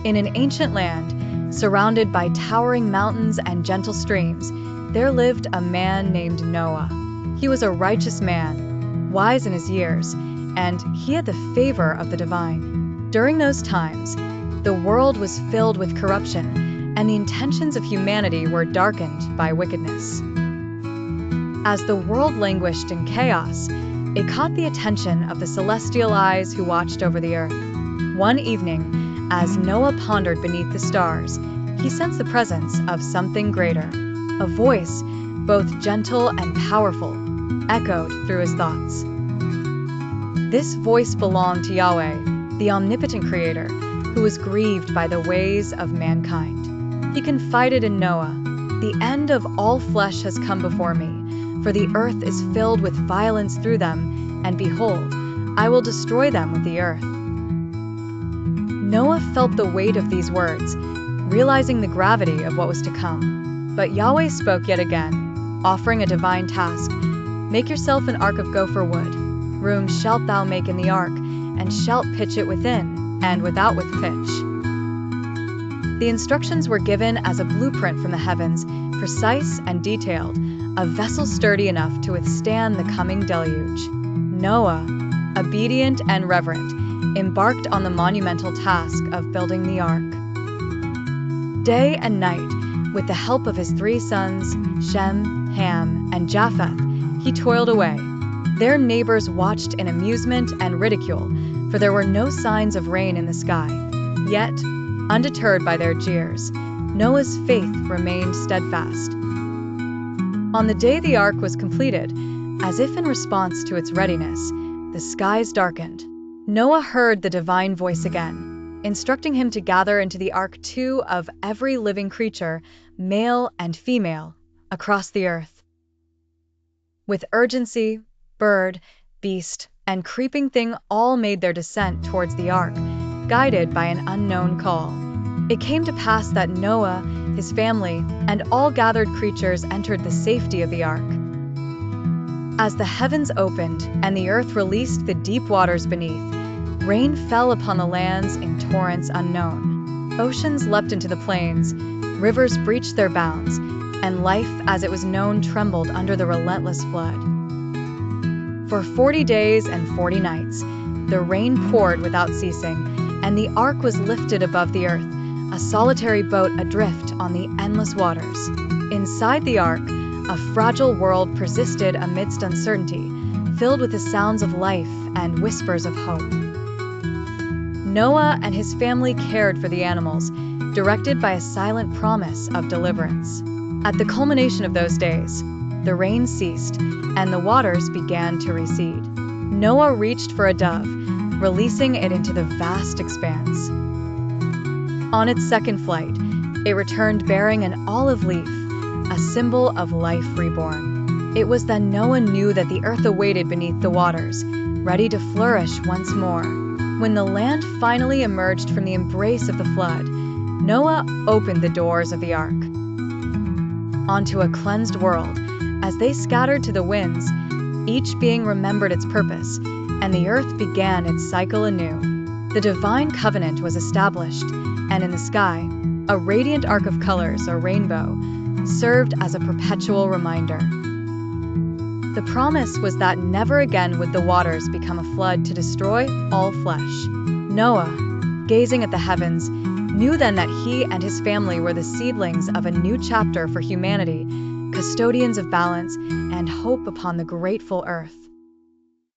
In an ancient land, surrounded by towering mountains and gentle streams, there lived a man named Noah. He was a righteous man, wise in his years, and he had the favor of the divine. During those times, the world was filled with corruption, and the intentions of humanity were darkened by wickedness. As the world languished in chaos, it caught the attention of the celestial eyes who watched over the earth. One evening, as Noah pondered beneath the stars, he sensed the presence of something greater. A voice, both gentle and powerful, echoed through his thoughts. This voice belonged to Yahweh, the omnipotent creator, who was grieved by the ways of mankind. He confided in Noah, "The end of all flesh has come before me, for the earth is filled with violence through them, and behold, I will destroy them with the earth." Noah felt the weight of these words, realizing the gravity of what was to come. But Yahweh spoke yet again, offering a divine task. "Make yourself an ark of gopher wood. Room shalt thou make in the ark, and shalt pitch it within, and without with pitch." The instructions were given as a blueprint from the heavens, precise and detailed, a vessel sturdy enough to withstand the coming deluge. Noah, obedient and reverent, embarked on the monumental task of building the ark. Day and night, with the help of his 3 sons, Shem, Ham, and Japheth, he toiled away. Their neighbors watched in amusement and ridicule, for there were no signs of rain in the sky. Yet, undeterred by their jeers, Noah's faith remained steadfast. On the day the ark was completed, as if in response to its readiness, the skies darkened. Noah heard the divine voice again, instructing him to gather into the ark 2 of every living creature, male and female, across the earth. With urgency, bird, beast, and creeping thing all made their descent towards the ark, guided by an unknown call. It came to pass that Noah, his family, and all gathered creatures entered the safety of the ark. As the heavens opened and the earth released the deep waters beneath, rain fell upon the lands in torrents unknown. Oceans leapt into the plains, rivers breached their bounds, and life as it was known trembled under the relentless flood. For 40 days and 40 nights, the rain poured without ceasing, and the ark was lifted above the earth, a solitary boat adrift on the endless waters. Inside the ark, a fragile world persisted amidst uncertainty, filled with the sounds of life and whispers of hope. Noah and his family cared for the animals, directed by a silent promise of deliverance. At the culmination of those days, the rain ceased, and the waters began to recede. Noah reached for a dove, releasing it into the vast expanse. On its second flight, it returned bearing an olive leaf, a symbol of life reborn. It was then Noah knew that the earth awaited beneath the waters, ready to flourish once more. When the land finally emerged from the embrace of the flood, Noah opened the doors of the ark. Onto a cleansed world, as they scattered to the winds, each being remembered its purpose, and the earth began its cycle anew. The divine covenant was established, and in the sky, a radiant arc of colors, or rainbow, served as a perpetual reminder. The promise was that never again would the waters become a flood to destroy all flesh. Noah, gazing at the heavens, knew then that he and his family were the seedlings of a new chapter for humanity, custodians of balance and hope upon the grateful earth.